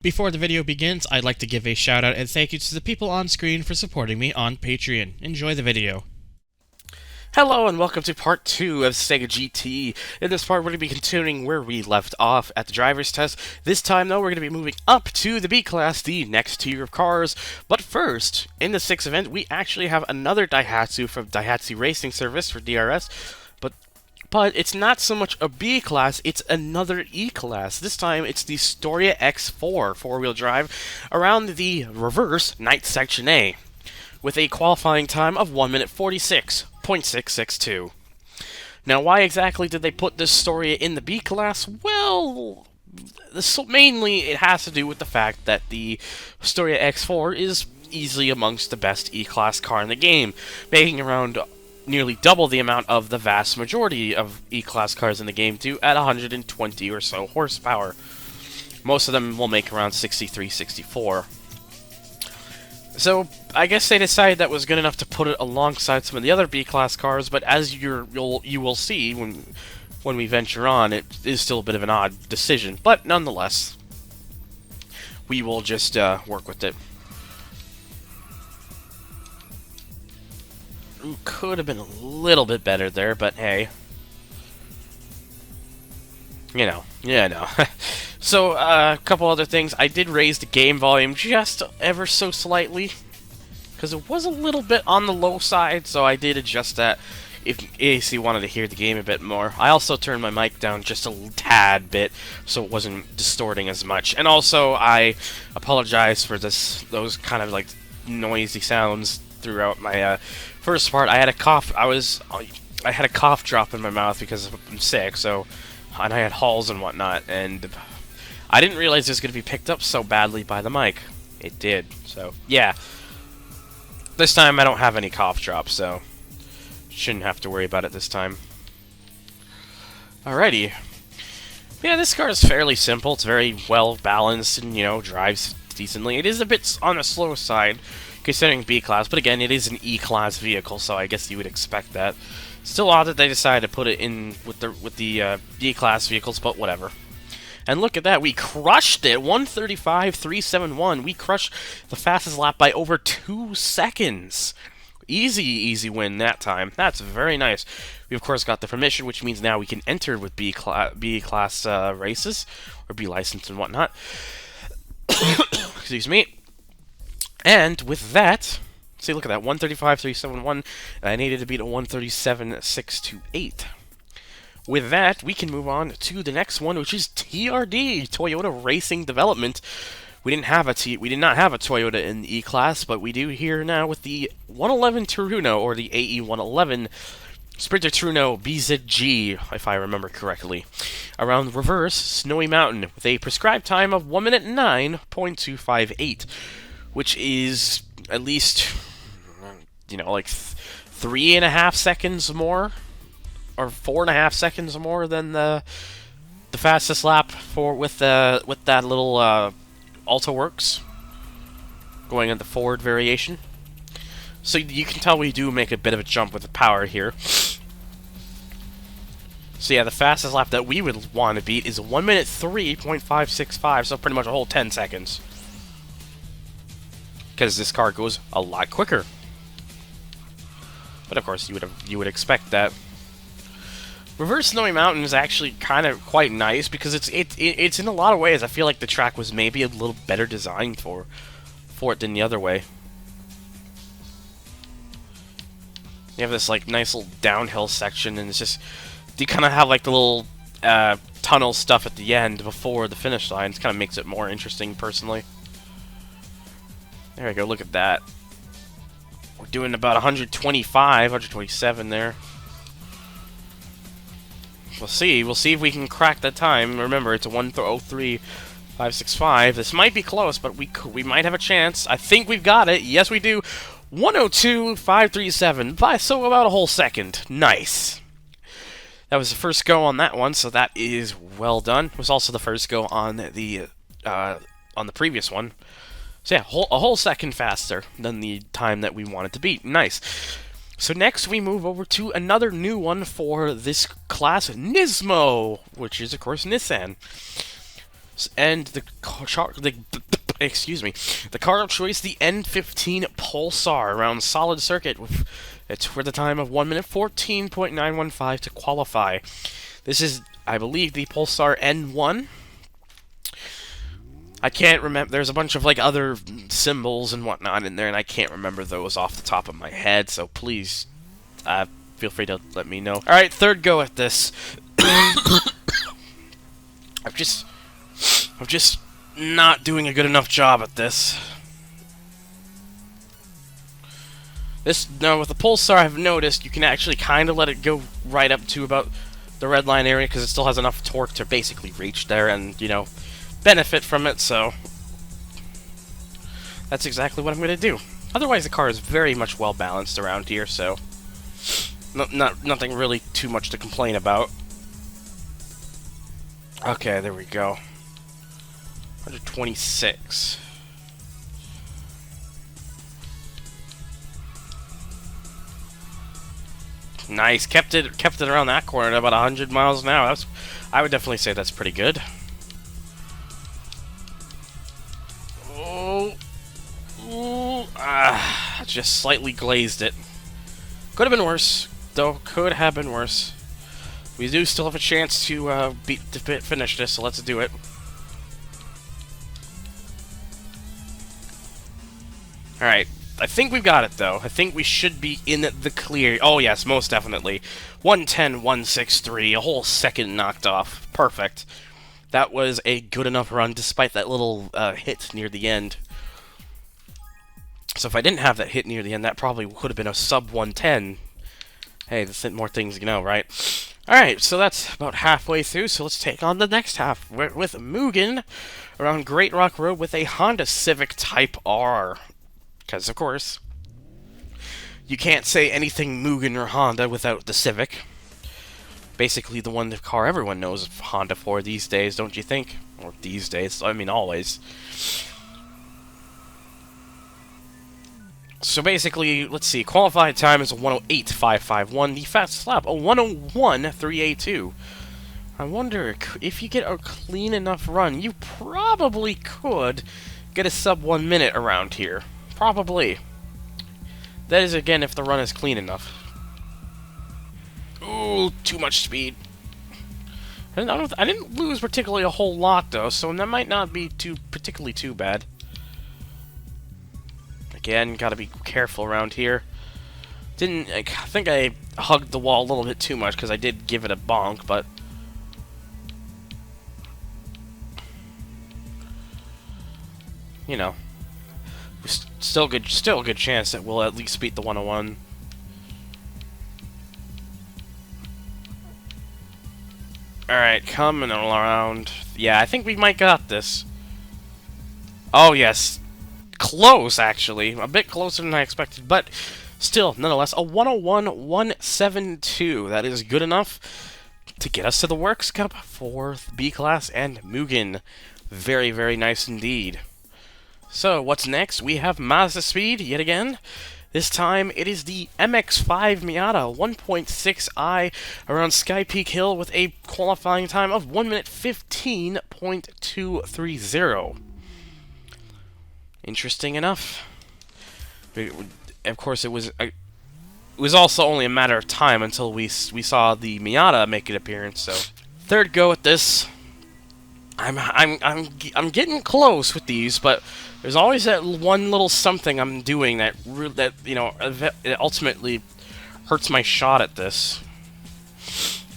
Before the video begins, I'd like to give a shout out and thank you to the people on screen for supporting me on Patreon. Enjoy the video. Hello and welcome to part 2 of Sega GT. In this part, we're going to be continuing where we left off at the driver's test. This time, though, we're going to be moving up to the B class, the next tier of cars. But first, in the 6th event, we actually have another Daihatsu from Daihatsu Racing Service for DRS. But it's not so much a B class, it's another E class. This time, it's the Storia X4 four-wheel drive around the reverse night section A, with a qualifying time of 1 minute 46.662. Now, why exactly did they put this Storia in the B class? Well, mainly it has to do with the fact that the Storia X4 is easily amongst the best E-class car in the game, making around nearly double the amount of the vast majority of E-class cars in the game do at 120 or so horsepower. Most of them will make around 63, 64. So, I guess they decided that was good enough to put it alongside some of the other B-class cars, but as you will see when we venture on, it is still a bit of an odd decision. But nonetheless, we will just work with it. Ooh, could have been a little bit better there, but hey. Yeah, no. So, a couple other things. I did raise the game volume just ever so slightly, because it was a little bit on the low side, so I did adjust that if you wanted to hear the game a bit more. I also turned my mic down just a tad bit, so it wasn't distorting as much. And also, I apologize for those kind of like noisy sounds throughout my first part. I had a cough. I had a cough drop in my mouth because I'm sick, and I had halls and whatnot, and I didn't realize it was going to be picked up so badly by the mic. It did, so yeah. This time I don't have any cough drops, so shouldn't have to worry about it this time. Alrighty. Yeah, this car is fairly simple. It's very well balanced and, drives decently. It is a bit on the slow side, considering B-class, but again, it is an E-class vehicle, so I guess you would expect that. Still odd that they decided to put it in with the B-class vehicles, but whatever. And look at that, we crushed it! 135.371. We crushed the fastest lap by over 2 seconds. Easy win that time. That's very nice. We, of course, got the permission, which means now we can enter with B-class races, or B-license and whatnot. Excuse me. And with that, see, look at that, 135.371, and I needed to beat a 137.628. With that, we can move on to the next one, which is TRD, Toyota Racing Development. We did not have a Toyota in the E-Class, but we do here now with the 111 Turuno, or the AE111 Sprinter Turuno BZG, if I remember correctly, around reverse Snowy Mountain, with a prescribed time of 1 minute 9.258. Which is at least, like 3.5 seconds more, or 4.5 seconds more than the fastest lap with that little AltaWorks going in the forward variation. So you can tell we do make a bit of a jump with the power here. So yeah, the fastest lap that we would want to beat is 1 minute 3.565, so pretty much a whole 10 seconds. Because this car goes a lot quicker. But of course, you would expect that. Reverse Snowy Mountain is actually kind of quite nice because it's in a lot of ways I feel like the track was maybe a little better designed for it than the other way. You have this like nice little downhill section, and it's just you kind of have like the little tunnel stuff at the end before the finish line. It kind of makes it more interesting, personally. There we go, look at that. We're doing about 125, 127 there. We'll see if we can crack that time. Remember, it's a 1:03.565. This might be close, but we might have a chance. I think we've got it. Yes, we do. 1:02.537, so about a whole second. Nice. That was the first go on that one, so that is well done. It was also the first go on the previous one. So yeah, a whole second faster than the time that we wanted to beat. Nice. So next we move over to another new one for this class, Nismo, which is of course Nissan. And excuse me, the car of choice, the N15 Pulsar around solid circuit with it's for the time of 1 minute 14.915 to qualify. This is, I believe, the Pulsar N1. I can't remember. There's a bunch of like other symbols and whatnot in there, and I can't remember those off the top of my head. So please, feel free to let me know. All right, third go at this. I'm just not doing a good enough job at this. Now with the Pulsar, I've noticed you can actually kind of let it go right up to about the red line area because it still has enough torque to basically reach there and, you know, benefit from it, so that's exactly what I'm going to do. Otherwise, the car is very much well balanced around here, so nothing really too much to complain about. Okay, there we go. 126. Nice, kept it around that corner at about 100 miles an hour. I would definitely say that's pretty good. Just slightly glazed it. Could have been worse, though. Could have been worse. We do still have a chance to finish this, so let's do it. All right. I think we've got it, though. I think we should be in the clear. Oh, yes, most definitely. 110, 163, a whole second knocked off. Perfect. That was a good enough run, despite that little hit near the end. So if I didn't have that hit near the end, that probably would have been a sub 110. Hey, the more things you know, right? Alright, so that's about halfway through, so let's take on the next half with Mugen around Great Rock Road with a Honda Civic Type R. Because, of course, you can't say anything Mugen or Honda without the Civic. Basically the car everyone knows Honda for these days, don't you think? Or these days, I mean always. So basically, let's see, qualified time is a 108.551, the fastest lap, a 101.382. I wonder, if you get a clean enough run, you probably could get a sub 1 minute around here. Probably. That is, again, if the run is clean enough. Ooh, too much speed. I didn't lose particularly a whole lot, though, so that might not be particularly too bad. Again, gotta be careful around here. I think I hugged the wall a little bit too much, because I did give it a bonk, but... You know. Still a good chance that we'll at least beat the 101. Alright, coming around. Yeah, I think we might got this. Oh, yes. Close, actually. A bit closer than I expected, but still, nonetheless, a 101.172. That is good enough to get us to the Works Cup for B-Class and Mugen. Very, very nice indeed. So, what's next? We have Mazda Speed, yet again. This time, it is the MX-5 Miata 1.6i around Sky Peak Hill with a qualifying time of 1 minute 15.230. Interesting enough. Of course, it was also only a matter of time until we saw the Miata make an appearance. So, third go at this. I'm getting close with these, but there's always that one little something I'm doing that you know, it ultimately hurts my shot at this,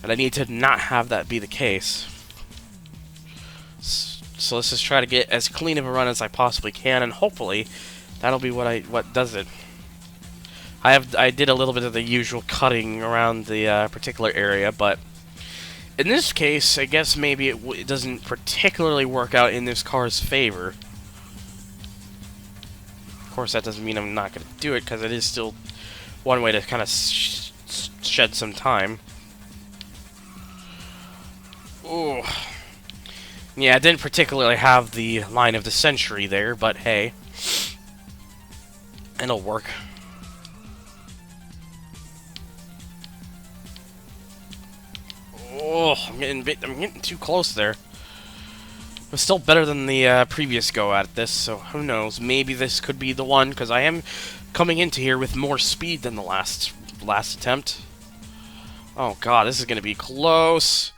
and I need to not have that be the case. So let's just try to get as clean of a run as I possibly can, and hopefully that'll be what does it. I did a little bit of the usual cutting around the particular area, but in this case, I guess maybe it doesn't particularly work out in this car's favor. Of course, that doesn't mean I'm not going to do it, because it is still one way to kind of shed some time. Ooh. Yeah, I didn't particularly have the line of the century there, but hey. It'll work. Oh, I'm getting too close there. It's still better than the previous go at this, so who knows? Maybe this could be the one, because I am coming into here with more speed than the last attempt. Oh god, this is gonna be close.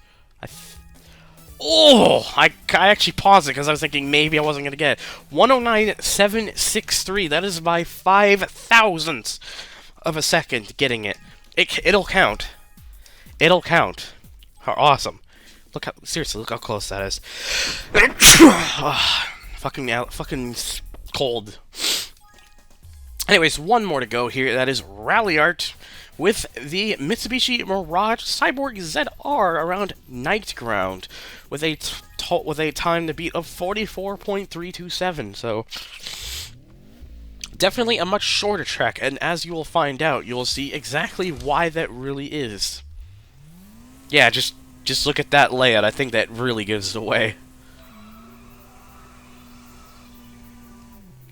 I actually paused it because I was thinking maybe I wasn't gonna get it. 109.763. That is by 5,000ths of a second getting it. It'll count. It'll count. How awesome! Seriously, look how close that is. Fucking cold. Anyways, one more to go here. That is Rally Art with the Mitsubishi Mirage Cyborg ZR around Night Ground with a time to beat of 44.327. So definitely a much shorter track, and as you will find out, you will see exactly why that really is. Yeah, just look at that layout. I think that really gives it away.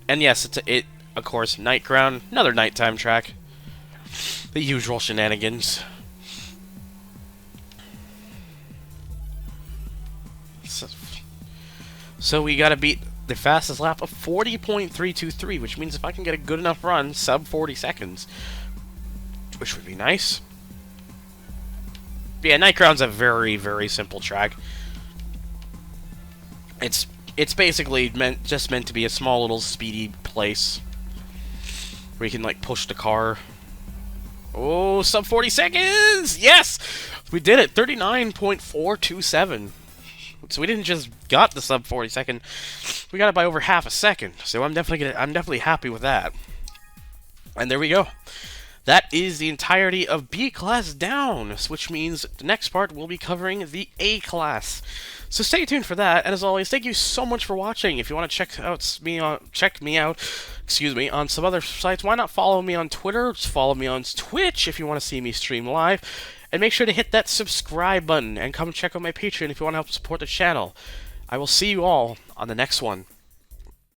And yes, of course, Night Ground, another nighttime track. The usual shenanigans. So we gotta beat the fastest lap of 40.323, which means if I can get a good enough run, sub 40 seconds, which would be nice. Yeah, Night Ground's a very, very simple track. It's basically just meant to be a small little speedy place where you can like push the car. Oh, sub 40 seconds! Yes! We did it! 39.427. So we didn't just got the sub 40 second, we got it by over half a second. So I'm definitely happy with that. And there we go. That is the entirety of B class down, which means the next part we'll be covering the A class. So stay tuned for that, and as always, thank you so much for watching. If you want to check me out, on some other sites, why not follow me on Twitter? Just follow me on Twitch if you want to see me stream live, and make sure to hit that subscribe button and come check out my Patreon if you want to help support the channel. I will see you all on the next one.